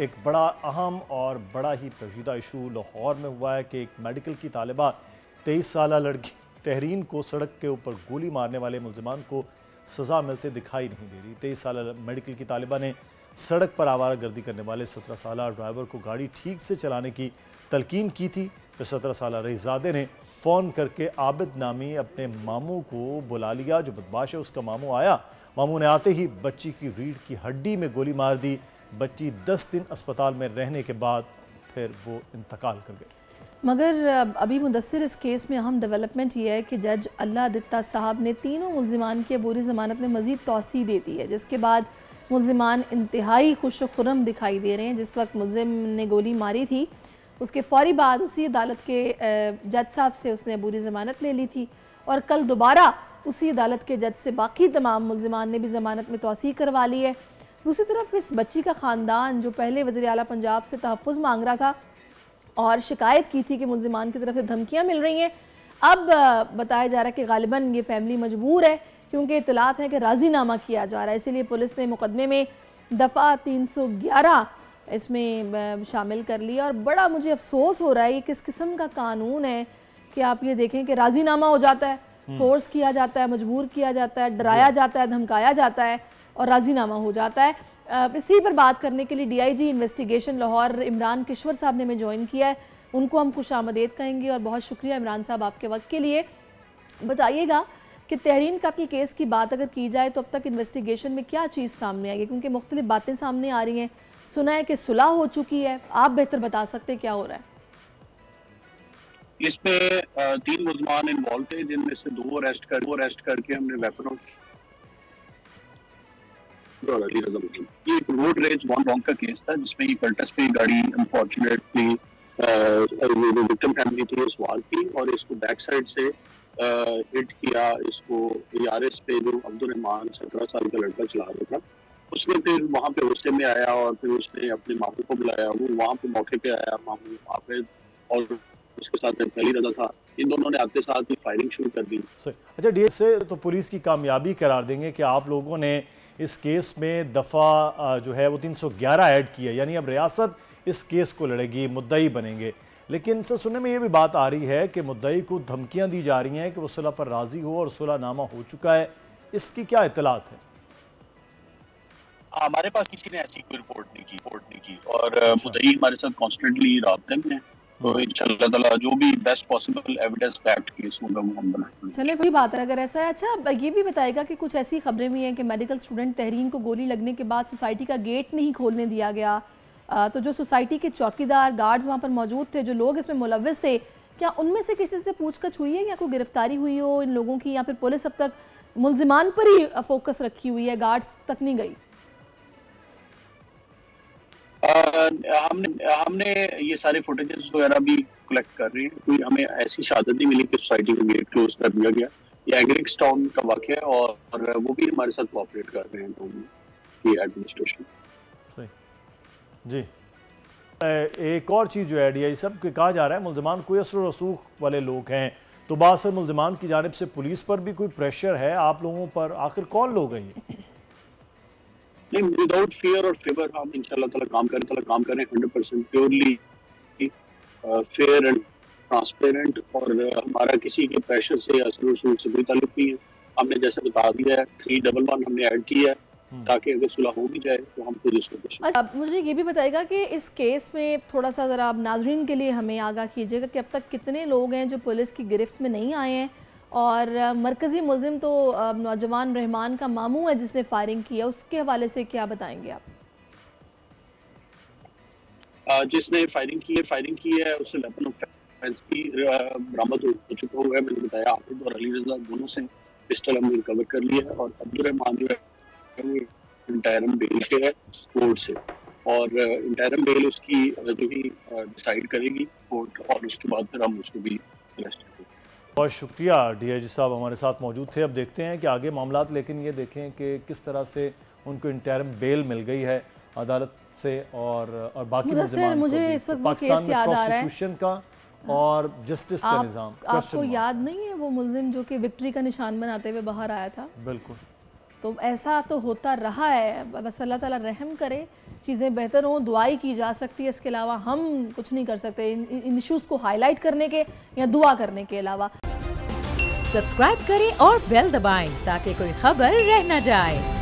एक बड़ा अहम और बड़ा ही पेचीदा इशू लाहौर में हुआ है कि एक मेडिकल की तालिबा 23 साल लड़की तहरीन को सड़क के ऊपर गोली मारने वाले मुलजमान को सज़ा मिलते दिखाई नहीं दे रही। 23 साल मेडिकल की तालिबा ने सड़क पर आवारागर्दी करने वाले 17 साल ड्राइवर को गाड़ी ठीक से चलाने की तलकीन की थी। तो 17 साल रईज़ादे ने फ़ोन करके आबिद नामी अपने मामू को बुला लिया। जो बदमाश है उसका मामू आया। मामू ने आते ही बच्ची की रीढ़ की हड्डी में गोली मार दी। बच्ची 10 दिन अस्पताल में रहने के बाद फिर वो इंतकाल कर गई। मगर अभी मुदस्सिर इस केस में अहम डेवलपमेंट ये है कि जज अल्लाह दित्ता साहब ने तीनों मुलजिमान की अबूरी ज़मानत में मज़ीद तौसी दे दी है, जिसके बाद मुलजिमान इंतहाई खुश खुरम दिखाई दे रहे हैं। जिस वक्त मुलजिम ने गोली मारी थी उसके फ़ौरी बाद उसी अदालत के जज साहब से उसने अबूरी ज़मानत ले ली थी और कल दोबारा उसी अदालत के जज से बाकी तमाम मुलजिमान ने भी ज़मानत में तौसी करवा ली है। दूसरी तरफ इस बच्ची का ख़ानदान जो पहले वज़ीर आला पंजाब से तहफ़्फ़ुज़ मांग रहा था और शिकायत की थी कि मुलजिमान की तरफ से धमकियाँ मिल रही हैं, अब बताया जा रहा है कि गालिबन ये फैमिली मजबूर है क्योंकि इतलात है कि राज़ीनामा किया जा रहा है। इसीलिए पुलिस ने मुकदमे में दफ़ा 311 इसमें शामिल कर लिया। और बड़ा मुझे अफसोस हो रहा है, ये किस किस्म का कानून है कि आप ये देखें कि राज़ीनामा हो जाता है, फोर्स किया जाता है, मजबूर किया जाता है, डराया जाता है, धमकाया जाता है और राज़ीनामा हो जाता है। इसी पर बात करने के लिए DIG इन्वेस्टिगेशन लाहौर इमरान किश्वर साहब ने हमें ज्वाइन किया है। उनको हम खुशामदीद कहेंगे और बहुत शुक्रिया इमरान साहब आपके वक्त के लिए। बताइएगा कि तहरीन कत्ल केस की बात अगर की जाए तो अब तक इन्वेस्टिगेशन में क्या चीज़ सामने आई है, क्योंकि मुख्तलिफ बातें सामने आ रही हैं। सुना है कि सुलह हो चुकी है, आप बेहतर बता सकते हैं क्या हो रहा है? इसमें 3 मुलजमान इन्वॉल्व थे, जिनमें से 2 अरेस्ट करके हमने वेपन ऑफ ये रोड रेज वन रॉन्ग का केस था, जिसमें ये कर्टस पे गाड़ी अनफॉर्चुनेटली विक्टिम फैमिली थी सवार की और इसको बैक साइड से हिट किया। इसको यारिस पे जो अब्दुल रहमान 17 साल का लड़का चला रहा था, उसने फिर वहाँ पे गुस्से में आया और फिर उसने अपने मामू को बुलाया। वो वहाँ पे मौके पे आया, मामू आबिद और उसके साथ अली रजा था। इन दोनों ने आते साथ ही फायरिंग शुरू कर दी। अच्छा, DIG से तो पुलिस की कामयाबी करार देंगे कि आप लोगों ने इस केस में दफ़ा जो है वो 311 ऐड की है, यानी अब रियासत इस केस को लड़ेगी, मुद्दई बनेंगे। लेकिन सर सुनने में ये भी बात आ रही है कि मुद्दई को धमकियां दी जा रही हैं कि वो सुलह पर राजी हो और सुलहनामा हो चुका है। इसकी क्या इत्तलात है? हमारे पास किसी ने ऐसी कोई रिपोर्ट नहीं की और मुद्दई हमारे साथ कॉन्स्टेंटली राब्ते में है। तो इंशाल्लाह ताला जो भी best possible evidence backed case होगा वो हम बनाएंगे। चले, कोई बात है अगर ऐसा है। अच्छा, ये भी बताएगा कि कुछ ऐसी खबरें भी हैं कि मेडिकल स्टूडेंट तहरीन को गोली लगने के बाद सोसाइटी का गेट नहीं खोलने दिया गया, तो जो सोसाइटी के चौकीदार गार्ड्स वहाँ पर मौजूद थे, जो लोग इसमें मुलव्विस थे, क्या उनमें से किसी से पूछताछ हुई है या कोई गिरफ्तारी हुई हो इन लोगों की, या फिर पुलिस अब तक मुलजिमान पर ही फोकस रखी हुई है, गार्ड्स तक नहीं गई? हमने ये सारे फुटेजेस वगैरह भी कलेक्ट कर रहे हैं। कोई हमें ऐसी शहादत नहीं मिली कि सोसाइटी का गेट क्लोज कर दिया गया। ये एग्रिक्स टाउन का वाक़या है और वो भी हमारे साथ कोऑपरेट कर रहे हैं टाउन की एडमिनिस्ट्रेशन। सही जी। एक और चीज़ जो है DIG साहब कि कहा जा रहा है मुलजमान कोई असर रसूख वाले लोग हैं, तो बासर मुलजमान की जानिब से पुलिस पर भी कोई प्रेशर है आप लोगों पर? आखिर कौन लोग हैं ये? नहीं, विदाउट फियर और फेवर हम इंशाल्लाह ताला काम करें 100% प्योरली फेयर एंड ट्रांसपेरेंट। और हमारा किसी के प्रेशर से या असर रसूख से कोई ताल्लुक नहीं है। हमने जैसे बता दिया है 311 हमने ऐड किया है ताकि अगर सुलह हो भी जाए तो हम खुद इसको कुछ। अब मुझे ये भी बताएगा कि इस केस में थोड़ा सा ज़रा आप नाजरीन के लिए हमें आगाह कीजिएगा कि अब तक कितने लोग हैं जो पुलिस की गिरफ्त में नहीं आए हैं, और मरकज़ी मुलजिम तो नौजवान रहमान का मामू है जिसने फायरिंग की है, उसके हवाले से क्या बताएंगे आप? जिसने फायरिंग की है उससे वेपन ऑफ ऑफेंस भी बरामद हो चुका हुआ है। मैंने बताया आबिद और अली रजा दोनों से पिस्टल हमने रिकवर कर लिया है और अब्दुल रहमान जो है वो इंटरम बेल पे है कोर्ट से, और इंटरम बेल उसकी जो भी डिसाइड करेगी कोर्ट, और उसके बाद फिर हम उसको भी अरेस्ट करेंगे। बहुत शुक्रिया DIG साहब हमारे साथ मौजूद थे। अब देखते हैं कि आगे मामलात, लेकिन ये देखें कि किस तरह से उनको इंटरम बेल मिल गई है अदालत से और बाकी मुझे इस वक्त पाकिस्तान में प्रोसिक्यूशन का और जस्टिस का निज़ाम। आपको याद नहीं है वो मुलजिम जो कि विक्ट्री का निशान बनाते हुए बाहर आया था? बिल्कुल। तो ऐसा तो होता रहा है, बस अल्लाह ताला रहम करे चीज़ें बेहतर हों, दुआई की जा सकती है। इसके अलावा हम कुछ नहीं कर सकते इन इश्यूज़ को हाईलाइट करने के या दुआ करने के अलावा। सब्सक्राइब करें और बेल दबाएं ताकि कोई खबर रह न जाए।